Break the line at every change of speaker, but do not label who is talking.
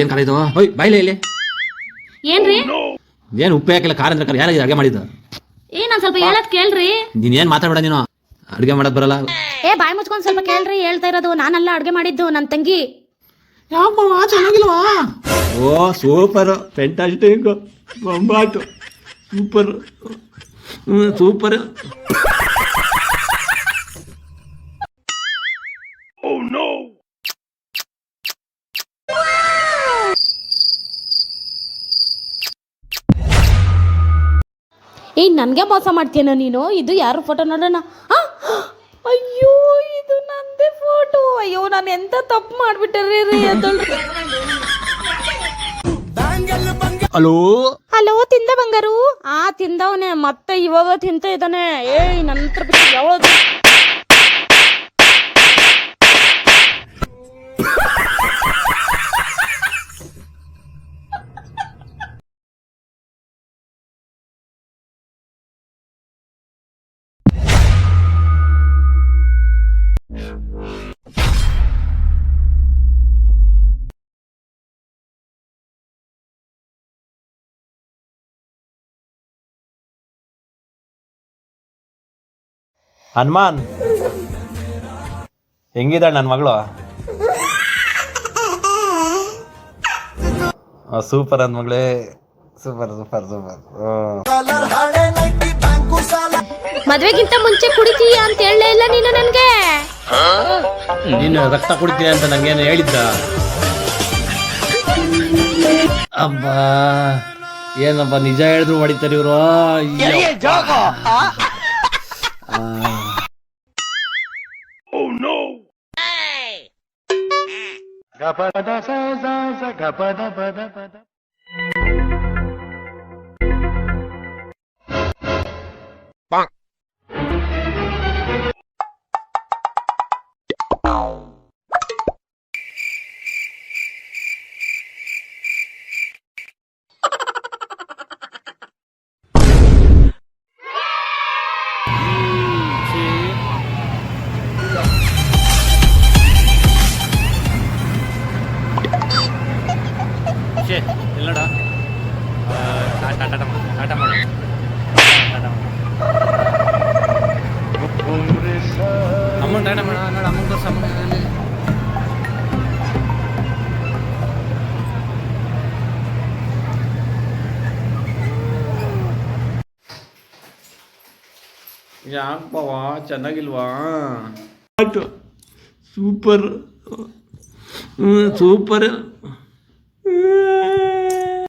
ಏನ್ ಕರ ಇದು? ಹೋಯ್ ಬಾಯ್ಲೆ ಇಲ್ಲಿ.
ಏನ್ರಿ?
ಏನ್ ಉಪ್ಪೆ ಹಾಕಿಲ್ಲ ಖಾರ ಅಂದ್ರೆ ಕರ ಯಾರಿಗೆ ಅಡುಗೆ ಮಾಡಿದ್ದು?
ನಾನ್ ಸ್ವಲ್ಪ ಹೇಳದ್ ಕೇಳ್ರಿ.
ನೀನ್ ಏನ್ ಮಾತಾಡ್ಬೇಡ, ನೀನು ಅಡುಗೆ ಮಾಡಕ್ ಬರಲ್ಲ.
ಬಾಯ್ ಮುಚ್ಕೊಂಡ್ ಸ್ವಲ್ಪ ಕೇಳ್ರಿ. ಹೇಳ್ತಾ ಇರೋದು ನಾನಲ್ಲ ಅಡ್ಗೆ ಮಾಡಿದ್ದು, ನನ್ ತಂಗಿ.
ಯಾಕವ್ವ ಚೆನ್ನಾಗಿಲ್ವಾ? ಓ ಸೂಪರ್, ಫೆಂಟಾಸ್ಟಿಕ್, ಬೊಂಬಾಟು, ಸೂಪರ್, ಸೂಪರ್.
ನನ್ಗೆ ಮೋಸ ಮಾಡ್ತೀಯನ ನೀನು? ಇದು ಯಾರು ಫೋಟೋ ನೋಡೋಣ? ಅಯ್ಯೋ, ಇದು ನಂದೇ ಫೋಟೋ. ಅಯ್ಯೋ, ನಾನು ಎಂತ ತಪ್ಪು ಮಾಡ್ಬಿಟ್ಟೆ.
ಹಲೋ
ಹಲೋ, ತಿಂದ ಬಂಗಾರು? ತಿಂದವನೇ, ಮತ್ತೆ ಇವಾಗ ತಿಂತ ಇದ್ದಾನೆ. ನನ್ನ ಹತ್ರ ಬಿಟ್ಟು ಯಾವ್ದು?
ಹನುಮಾನ್, ಹೆಂಗಿದ್ದಾಳೆ ನನ್ನ ಮಗಳು? ಸೂಪರ್ ಅಂದ ಮಗಳೇ, ಸೂಪರ್ ಸೂಪರ್ ಸೂಪರ್.
ಮದ್ವೆಗಿಂತ ಮುಂಚೆ ಕುಡಿತೀಯ ಅಂತ ಹೇಳಲೇ ಇಲ್ಲ ನೀನು ನನ್ಗೆ.
ನೀನು ರಕ್ತ ಕುಡಿತೀಯ ಅಂತ ನಂಗೇನು ಹೇಳಿದ್ದ? ಅಬ್ಬಾ, ಏನಪ್ಪ ನಿಜ ಹೇಳಿದ್ರು ಹೊಡಿತಾರೆ ಇವರು. ಎಲ್ಲಡ ಟಾಟಾ ಮಾಡಿ ಅಮೌಂಟ್ ಟಾಟಾ ಮಾಡ ನೋಡ, ಅಮೌಂಟ್ ತೋರ್ಸ. ಯಾಕಪ್ಪ ಚೆನ್ನಾಗಿಲ್ವಾ? Super, super.